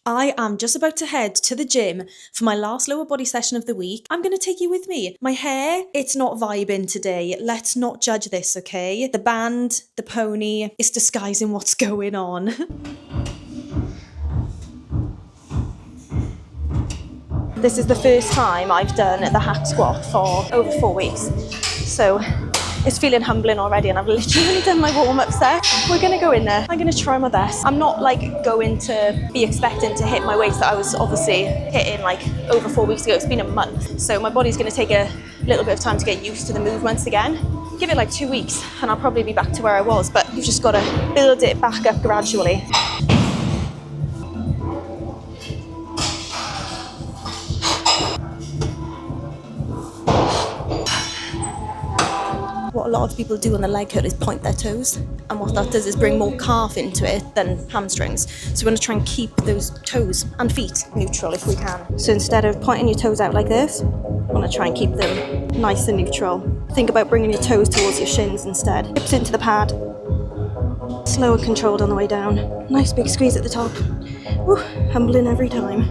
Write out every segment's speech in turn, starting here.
I am just about to head to the gym for my last lower body session of the week. I'm going to take you with me. My hair, it's not vibing today. Let's not judge this, okay? The band, the pony, is disguising what's going on. This is the first time I've done the hack squat for over 4 weeks. So it's feeling humbling already, and I've literally only done my warm-up set. We're gonna go in there. I'm gonna try my best. I'm not like going to be expecting to hit my weights that I was obviously hitting like over 4 weeks ago. It's been a month. So my body's gonna take a little bit of time to get used to the movements again. Give it like 2 weeks and I'll probably be back to where I was, but you've just gotta build it back up gradually. What a lot of people do on the leg curl is point their toes, and what that does is bring more calf into it than hamstrings. So we want to try and keep those toes and feet neutral if we can. So instead of pointing your toes out like this, we want to try and keep them nice and neutral. Think about bringing your toes towards your shins instead. Hips into the pad. Slow and controlled on the way down. Nice big squeeze at the top. Woo, humbling every time.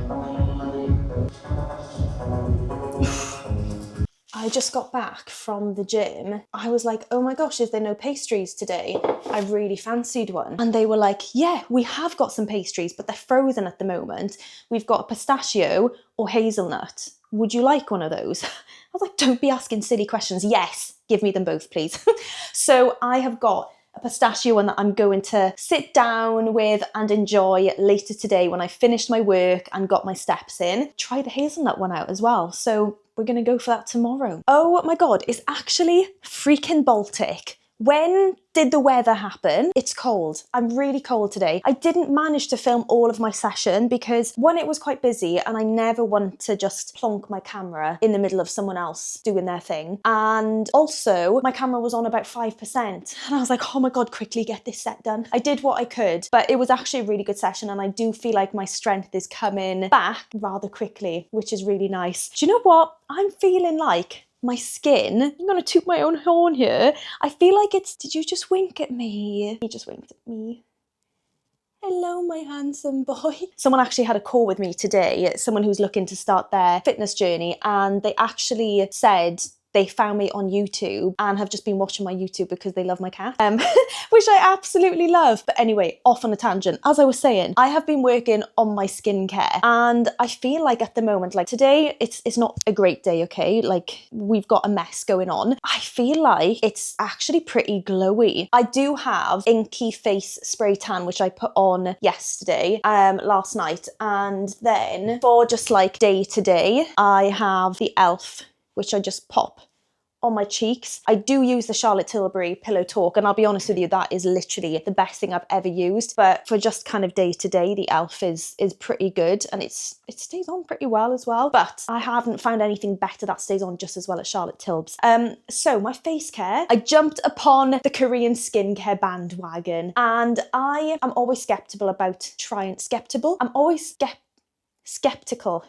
I just got back from the gym. I was like, oh my gosh, is there no pastries today? I really fancied one. And they were like, yeah, we have got some pastries, but they're frozen at the moment. We've got a pistachio or hazelnut. Would you like one of those? I was like, don't be asking silly questions. Yes, give me them both, please. So I have got a pistachio one that I'm going to sit down with and enjoy later today when I finished my work and got my steps in. Try the hazelnut one out as well. So we're going to go for that tomorrow. Oh my God, it's actually freaking Baltic. When did the weather happen? It's cold. I'm really cold today. I didn't manage to film all of my session because one, it was quite busy and I never want to just plonk my camera in the middle of someone else doing their thing. And also my camera was on about 5% and I was like, oh my God, quickly get this set done. I did what I could, but it was actually a really good session and I do feel like my strength is coming back rather quickly, which is really nice. Do you know what? I'm feeling like my skin, I'm gonna toot my own horn here. I feel like it's, did you just wink at me? He just winked at me. Hello, my handsome boy. Someone actually had a call with me today, someone who's looking to start their fitness journey, and they actually said they found me on YouTube and have just been watching my YouTube because they love my cat, which I absolutely love. But anyway, off on a tangent. As I was saying, I have been working on my skincare and I feel like at the moment, like today, it's not a great day, okay? Like we've got a mess going on. I feel like it's actually pretty glowy. I do have Inky Face Spray Tan, which I put on yesterday, last night. And then for just like day to day, I have the e.l.f., which I just pop on my cheeks. I do use the Charlotte Tilbury Pillow Talk, and I'll be honest with you, that is literally the best thing I've ever used. But for just kind of day to day, the e.l.f. is pretty good, and it stays on pretty well as well. But I haven't found anything better that stays on just as well as Charlotte Tilbs. So my face care, I jumped upon the Korean skincare bandwagon, and I am always skeptical about I'm always skeptical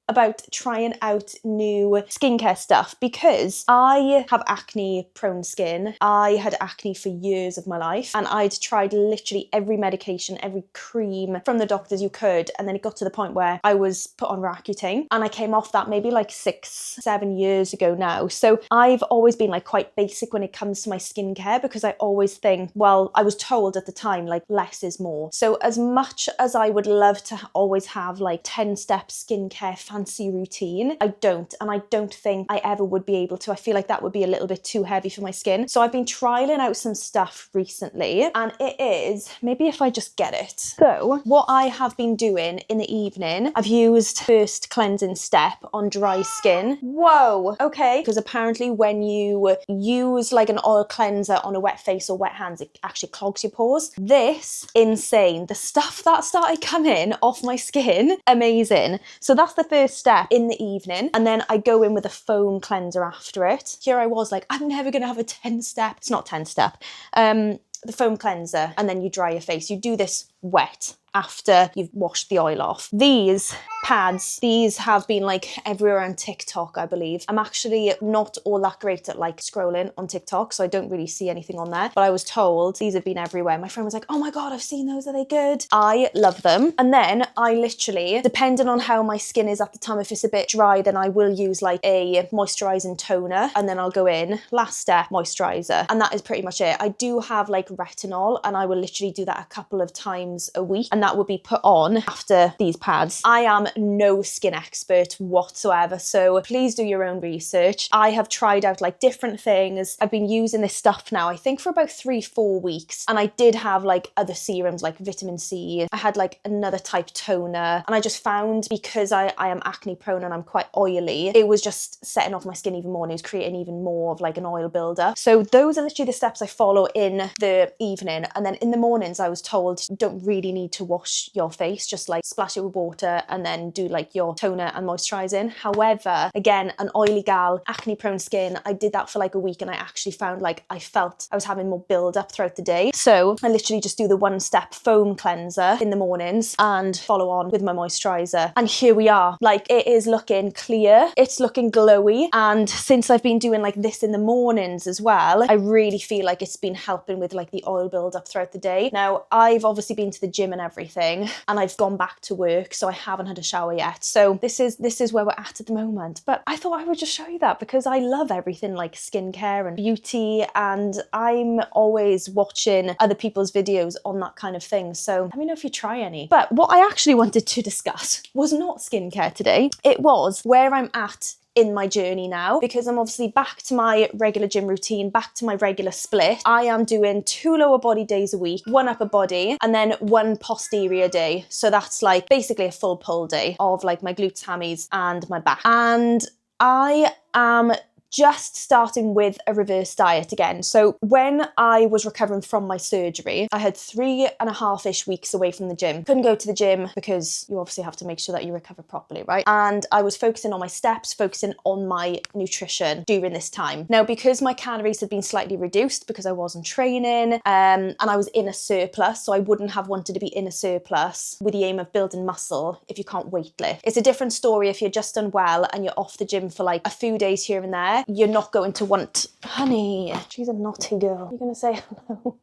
about trying out new skincare stuff because I have acne prone skin. I had acne for years of my life and I'd tried literally every medication, every cream from the doctors you could, and then it got to the point where I was put on Roaccutane and I came off that maybe like 6-7 years ago now. So I've always been like quite basic when it comes to my skincare because I always think, well, I was told at the time like less is more. So as much as I would love to always have like 10-step skincare fancy routine, I don't, and I don't think I ever would be able to. I feel like that would be a little bit too heavy for my skin. So I've been trialing out some stuff recently, and it is, maybe if I just get it. So what I have been doing in the evening, I've used first cleansing step on dry skin. Whoa, okay. Because apparently when you use like an oil cleanser on a wet face or wet hands, it actually clogs your pores. This, insane. The stuff that started coming off my skin, amazing. So that's the first step in the evening, and then I go in with a foam cleanser after it. Here I was like, I'm never gonna have a 10-step. It's not 10-step. The foam cleanser, and then you dry your face. You do this wet after you've washed the oil off. These pads. These have been like everywhere on TikTok, I believe. I'm actually not all that great at like scrolling on TikTok, so I don't really see anything on there, but I was told these have been everywhere. My friend was like, oh my God, I've seen those, are they good? I love them. And then I literally, depending on how my skin is at the time, if it's a bit dry, then I will use like a moisturizing toner, and then I'll go in, last step, moisturizer. And that is pretty much it. I do have like retinol, and I will literally do that a couple of times a week, and that will be put on after these pads. I am no skin expert whatsoever, so please do your own research. I have tried out like different things. I've been using this stuff now, I think for about 3-4 weeks, and I did have like other serums like vitamin C. I had like another type toner, and I just found, because I am acne prone and I'm quite oily, it was just setting off my skin even more, and it was creating even more of like an oil buildup. So those are literally the steps I follow in the evening. And then in the mornings I was told you don't really need to wash your face, just like splash it with water and then do like your toner and moisturising. However, again, an oily gal, acne prone skin, I did that for like a week, and I actually found like I felt I was having more build up throughout the day. So I literally just do the one step foam cleanser in the mornings and follow on with my moisturiser. And here we are, like it is looking clear, it's looking glowy. And since I've been doing like this in the mornings as well, I really feel like it's been helping with like the oil build up throughout the day. Now I've obviously been to the gym and everything, and I've gone back to work, so I haven't had a shower yet. So this is where we're at the moment. But I thought I would just show you that because I love everything like skincare and beauty, and I'm always watching other people's videos on that kind of thing. So let me know if you try any. But what I actually wanted to discuss was not skincare today. It was where I'm at in my journey now, because I'm obviously back to my regular gym routine, back to my regular split. I am doing 2 lower body days a week, 1 upper body, and then 1 posterior day. So that's like basically a full pull day of like my glutes, hammies, and my back. And I am just starting with a reverse diet again. So when I was recovering from my surgery, I had 3.5-ish weeks away from the gym. Couldn't go to the gym because you obviously have to make sure that you recover properly, right? And I was focusing on my steps, focusing on my nutrition during this time. Now, because my calories had been slightly reduced because I wasn't training, and I was in a surplus, so I wouldn't have wanted to be in a surplus with the aim of building muscle if you can't weight lift. It's a different story if you're just unwell and you're off the gym for like a few days here and there. You're not going to want, honey, she's a naughty girl. You're gonna say hello.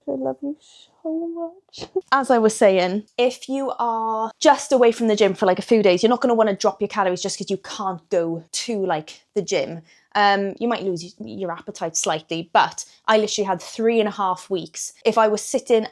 I love you so much. As I was saying, if you are just away from the gym for like a few days, you're not gonna want to drop your calories just because you can't go to like the gym. You might lose your appetite slightly, but I literally had 3.5 weeks. If I was sitting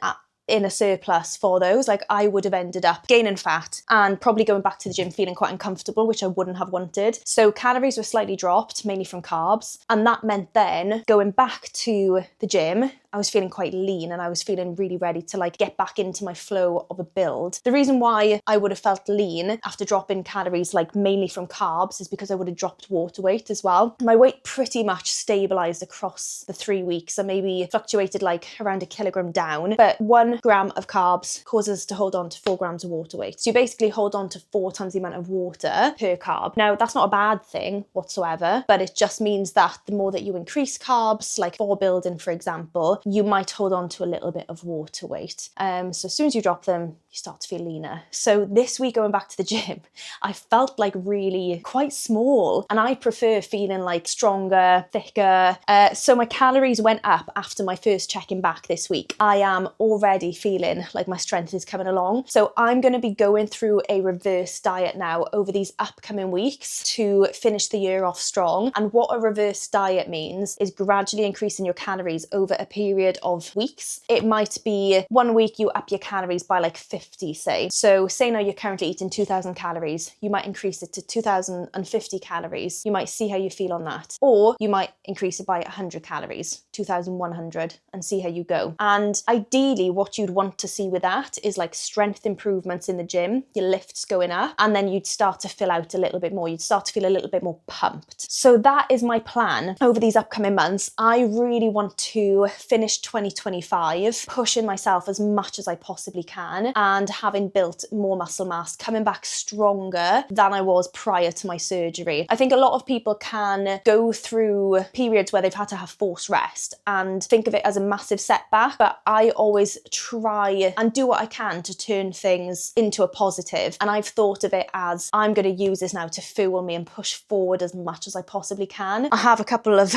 in a surplus for those, like I would have ended up gaining fat and probably going back to the gym feeling quite uncomfortable, which I wouldn't have wanted. So calories were slightly dropped, mainly from carbs. And that meant then going back to the gym, I was feeling quite lean and I was feeling really ready to like get back into my flow of a build. The reason why I would have felt lean after dropping calories like mainly from carbs is because I would have dropped water weight as well. My weight pretty much stabilized across the 3 weeks. I maybe fluctuated like around 1 kilogram down, but 1 gram of carbs causes us to hold on to 4 grams of water weight. So you basically hold on to 4 times the amount of water per carb. Now that's not a bad thing whatsoever, but it just means that the more that you increase carbs, like for building, for example, you might hold on to a little bit of water weight. So as soon as you drop them, you start to feel leaner. So this week going back to the gym, I felt like really quite small, and I prefer feeling like stronger, thicker. So my calories went up after my first check-in back this week. I am already feeling like my strength is coming along. So I'm going to be going through a reverse diet now over these upcoming weeks to finish the year off strong. And what a reverse diet means is gradually increasing your calories over a period of weeks. It might be 1 week you up your calories by like 50, say. So say now you're currently eating 2,000 calories, you might increase it to 2,050 calories. You might see how you feel on that. Or you might increase it by 100 calories, 2,100, and see how you go. And ideally what you'd want to see with that is like strength improvements in the gym, your lifts going up, and then you'd start to fill out a little bit more. You'd start to feel a little bit more pumped. So that is my plan over these upcoming months. I really want to finish 2025 pushing myself as much as I possibly can and having built more muscle mass, coming back stronger than I was prior to my surgery. I think a lot of people can go through periods where they've had to have forced rest and think of it as a massive setback, but I always try and do what I can to turn things into a positive. And I've thought of it as, I'm going to use this now to fuel me and push forward as much as I possibly can. I have a couple of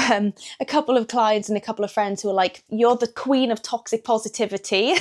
clients and a couple of friends who are like, you're the queen of toxic positivity.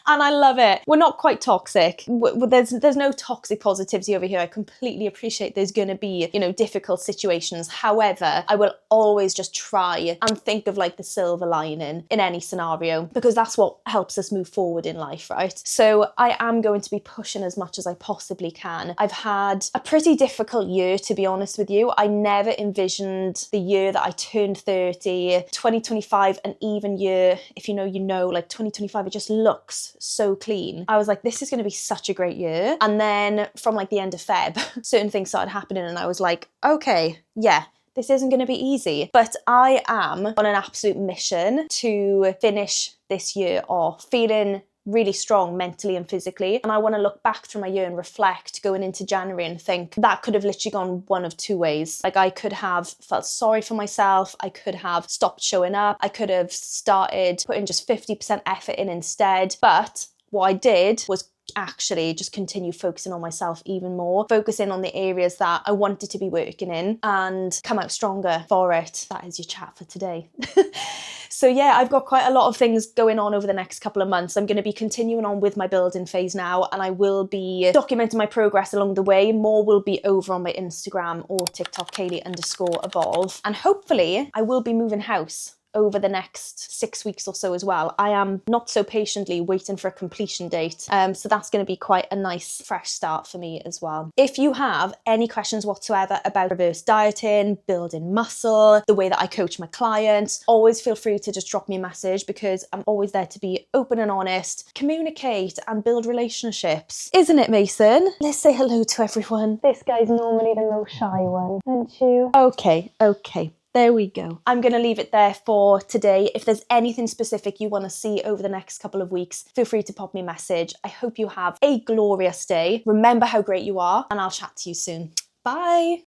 And I love it. We're not quite toxic. There's no toxic positivity over here. I completely appreciate there's going to be, you know, difficult situations. However, I will always just try and think of like the silver lining in any scenario, because that's what helps us move forward in life, right? So I am going to be pushing as much as I possibly can. I've had a pretty difficult year, to be honest with you. I never envisioned the year that I turned 30, 2025, an even year. If you know, like 2025, it just looks so clean. I was like, this is going to be such a great year. And then from like the end of Feb, certain things started happening and I was like, okay, yeah, this isn't going to be easy. But I am on an absolute mission to finish this year off feeling really strong mentally and physically. And I want to look back through my year and reflect going into January and think that could have literally gone one of two ways. Like I could have felt sorry for myself. I could have stopped showing up. I could have started putting just 50% effort in instead. But what I did was actually just continue focusing on myself even more, focusing on the areas that I wanted to be working in and come out stronger for it. That is your chat for today. So yeah, I've got quite a lot of things going on over the next couple of months. I'm going to be continuing on with my building phase now, and I will be documenting my progress along the way. More will be over on my Instagram or TikTok, Kaylee_evolve. And hopefully I will be moving house over the next 6 weeks or so as well. I am not so patiently waiting for a completion date. So that's going to be quite a nice fresh start for me as well. If you have any questions whatsoever about reverse dieting, building muscle, the way that I coach my clients, always feel free to just drop me a message, because I'm always there to be open and honest, communicate and build relationships. Isn't it, Mason? Let's say hello to everyone. This guy's normally the most shy one, aren't you? Okay. There we go. I'm going to leave it there for today. If there's anything specific you want to see over the next couple of weeks, feel free to pop me a message. I hope you have a glorious day. Remember how great you are, and I'll chat to you soon. Bye.